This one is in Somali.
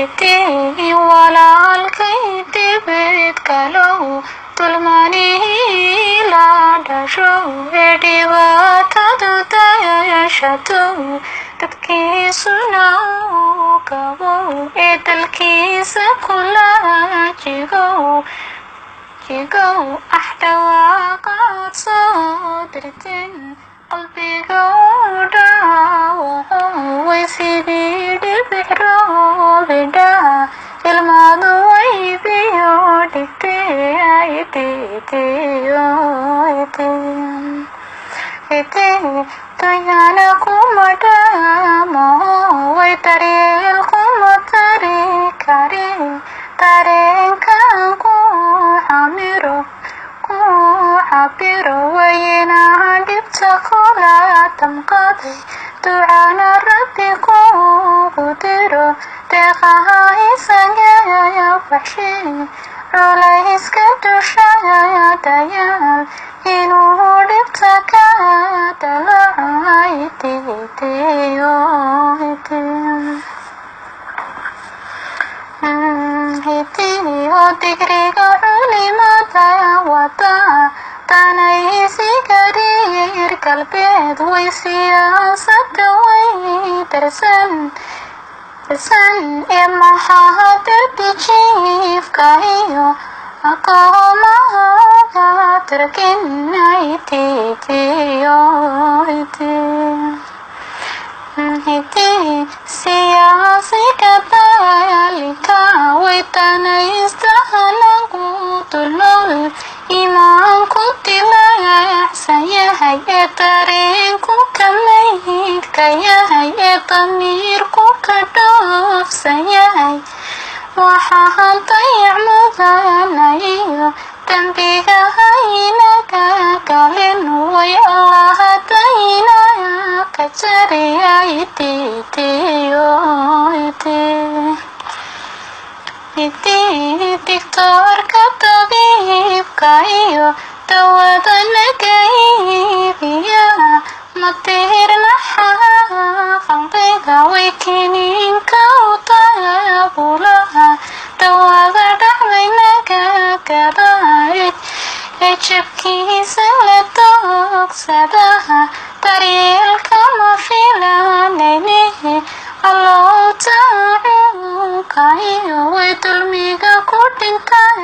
iti walaalkay dibid kalow dulmani la dhasho ee dhibaatadu dayashado dadkiisuna uu gabow ee dalkiisa kula jigow dhawaaqaad soo dirteen qalbiga u dhaawaco way sidii dhibic roobidha ilmaadu waydiyo dhigtay dunyana kuma dhamo way daryeel kuma tari kari dareenkan ku cabiro waynahan dhibta kula damqaday ducana rabbi kugu diro deeqaha isagaya baxshay culayska dushaya dayaal inuu dhibta ka dhalacay hitiyo digriga culimada wada tanaysiga reer galbeed way siyaasada way darsan ee maxaa darbi jiifka iyo aqoomaha tarkinay siyaasiga daalika way tanaysta lagu dulnool iimaanku dilaacsan yahay ee dareenku ka maydka yahay ee damiirku ka dhoofsan yahay waxaan dayac mudanayo dembiga haynaga galin way allahadayna ka jariyay digtoorka tabiibka iyo dawada naga iibiya matirnaxa qalbiga way kiniinka u daabulaha dawada dhacday naga gadayd ee jabkiisa la doogsadaha daryeelka ma filanaynihi allow taacuunka iyo way dulmiga ku dhintay